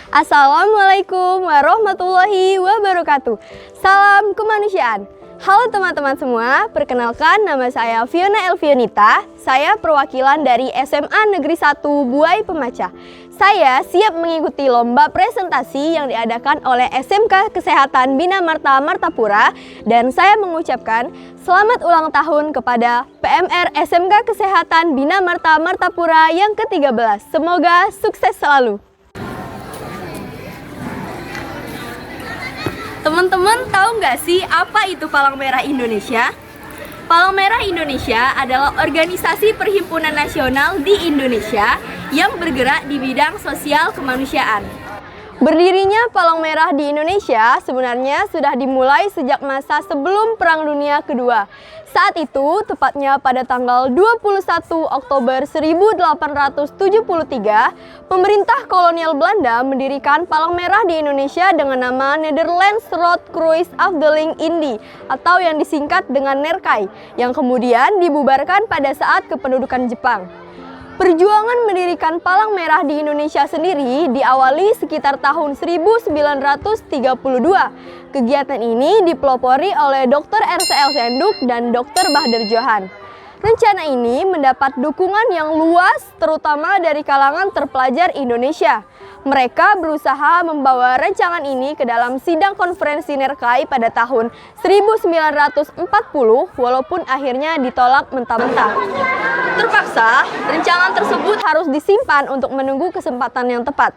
Assalamualaikum warahmatullahi wabarakatuh. Salam kemanusiaan. Halo teman-teman semua, perkenalkan nama saya Fiona Elvionita. Saya perwakilan dari SMA Negeri 1 Buai Pemacah. Saya siap mengikuti lomba presentasi yang diadakan oleh SMK Kesehatan Bina Marta Martapura, dan saya mengucapkan selamat ulang tahun kepada PMR SMK Kesehatan Bina Marta Martapura yang ke-13. Semoga sukses selalu. Teman-teman tahu nggak sih apa itu Palang Merah Indonesia? Palang Merah Indonesia adalah organisasi perhimpunan nasional di Indonesia yang bergerak di bidang sosial kemanusiaan. Berdirinya Palang Merah di Indonesia sebenarnya sudah dimulai sejak masa sebelum Perang Dunia Kedua. Saat itu, tepatnya pada tanggal 21 Oktober 1873, pemerintah kolonial Belanda mendirikan Palang Merah di Indonesia dengan nama Nederlands Rode Kruis Afdeling Indi atau yang disingkat dengan NERKAI, yang kemudian dibubarkan pada saat kependudukan Jepang. Perjuangan mendirikan Palang Merah di Indonesia sendiri diawali sekitar tahun 1932. Kegiatan ini dipelopori oleh Dr. R.C.L. Senduk dan Dr. Bahadur Johan. Rencana ini mendapat dukungan yang luas terutama dari kalangan terpelajar Indonesia. Mereka berusaha membawa rancangan ini ke dalam sidang konferensi NERKAI pada tahun 1940 walaupun akhirnya ditolak mentah-mentah. Terpaksa, rancangan tersebut harus disimpan untuk menunggu kesempatan yang tepat.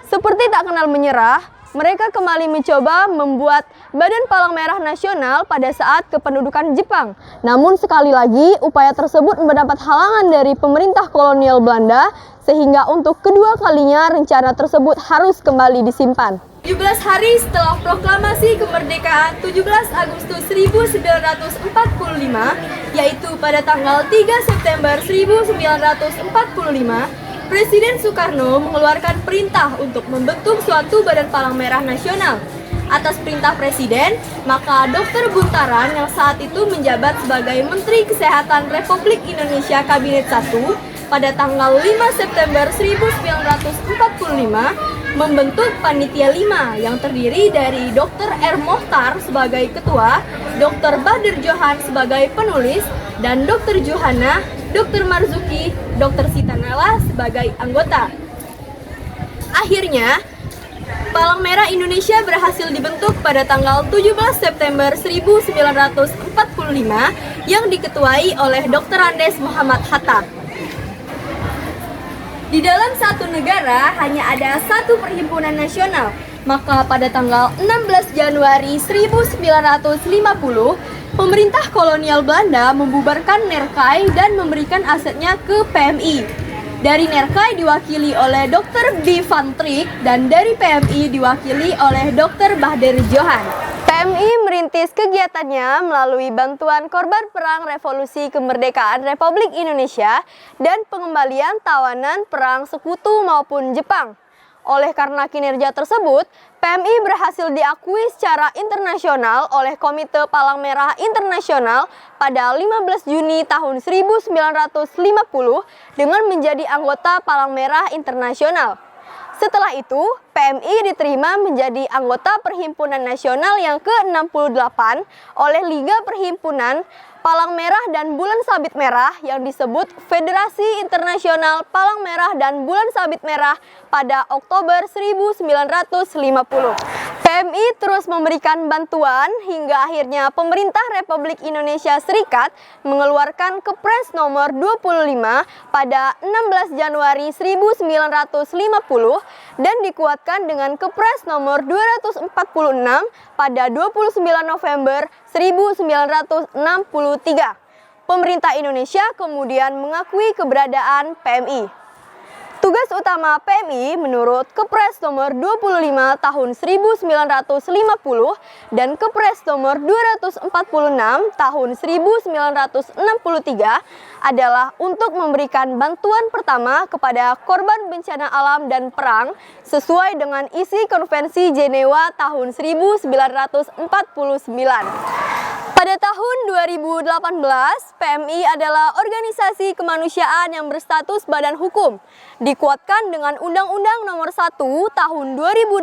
Seperti tak kenal menyerah, mereka kembali mencoba membuat Badan Palang Merah Nasional pada saat kependudukan Jepang. Namun sekali lagi, upaya tersebut mendapat halangan dari pemerintah kolonial Belanda, sehingga untuk kedua kalinya rencana tersebut harus kembali disimpan. 17 hari setelah proklamasi kemerdekaan 17 Agustus 1945, yaitu pada tanggal 3 September 1945, Presiden Soekarno mengeluarkan perintah untuk membentuk suatu Badan Palang Merah Nasional. Atas perintah Presiden, maka Dr. Buntaran yang saat itu menjabat sebagai Menteri Kesehatan Republik Indonesia Kabinet 1 pada tanggal 5 September 1945 membentuk Panitia 5 yang terdiri dari Dr. R. Mohtar sebagai Ketua, Dr. Bahadur Johan sebagai penulis, dan Dr. Johanna, Dr. Marzuki, Dr. Sitanela sebagai anggota. Akhirnya, Palang Merah Indonesia berhasil dibentuk pada tanggal 17 September 1945 yang diketuai oleh Dr. Andes Muhammad Hatta. Di dalam satu negara hanya ada satu perhimpunan nasional, maka pada tanggal 16 Januari 1950, pemerintah kolonial Belanda membubarkan NERKAI dan memberikan asetnya ke PMI. Dari NERKAI diwakili oleh Dr. B. Van Trick dan dari PMI diwakili oleh Dr. Bahadur Johan. PMI merintis kegiatannya melalui bantuan korban perang revolusi kemerdekaan Republik Indonesia dan pengembalian tawanan perang sekutu maupun Jepang. Oleh karena kinerja tersebut, PMI berhasil diakui secara internasional oleh Komite Palang Merah Internasional pada 15 Juni tahun 1950 dengan menjadi anggota Palang Merah Internasional. Setelah itu, PMI diterima menjadi anggota Perhimpunan Nasional yang ke-68 oleh Liga Perhimpunan Palang Merah dan Bulan Sabit Merah yang disebut Federasi Internasional Palang Merah dan Bulan Sabit Merah pada Oktober 1950. PMI terus memberikan bantuan hingga akhirnya pemerintah Republik Indonesia Serikat mengeluarkan Kepres nomor 25 pada 16 Januari 1950 dan dikuatkan dengan Kepres nomor 246 pada 29 November 1963. Pemerintah Indonesia kemudian mengakui keberadaan PMI. Tugas utama PMI menurut Kepres nomor 25 tahun 1950 dan Kepres nomor 246 tahun 1963 adalah untuk memberikan bantuan pertama kepada korban bencana alam dan perang sesuai dengan isi Konvensi Jenewa tahun 1949. Pada tahun 2018, PMI adalah organisasi kemanusiaan yang berstatus badan hukum, dikuatkan dengan Undang-Undang Nomor 1 Tahun 2018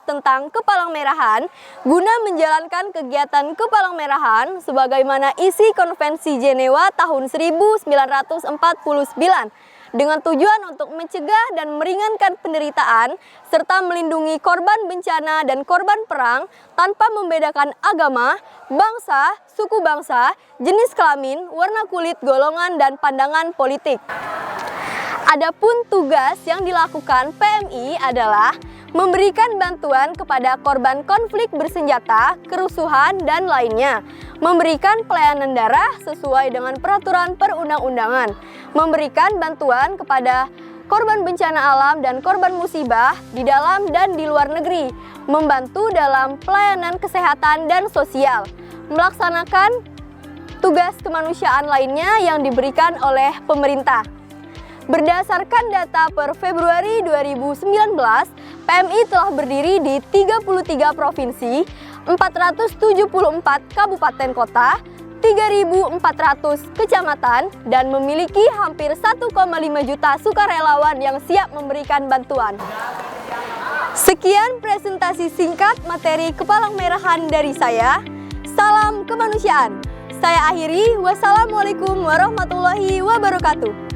tentang Kepalang-merahan, guna menjalankan kegiatan Kepalang-merahan sebagaimana isi Konvensi Jenewa tahun 1949, dengan tujuan untuk mencegah dan meringankan penderitaan serta melindungi korban bencana dan korban perang tanpa membedakan agama, bangsa, suku bangsa, jenis kelamin, warna kulit, golongan, dan pandangan politik. Adapun tugas yang dilakukan PMI adalah memberikan bantuan kepada korban konflik bersenjata, kerusuhan, dan lainnya, memberikan pelayanan darah sesuai dengan peraturan perundang-undangan, memberikan bantuan kepada korban bencana alam dan korban musibah di dalam dan di luar negeri, membantu dalam pelayanan kesehatan dan sosial, melaksanakan tugas kemanusiaan lainnya yang diberikan oleh pemerintah. Berdasarkan data per Februari 2019, PMI telah berdiri di 33 provinsi, 474 kabupaten kota, 3.400 kecamatan, dan memiliki hampir 1,5 juta sukarelawan yang siap memberikan bantuan. Sekian presentasi singkat materi Kepalang-merahan dari saya. Salam kemanusiaan. Saya akhiri, wassalamualaikum warahmatullahi wabarakatuh.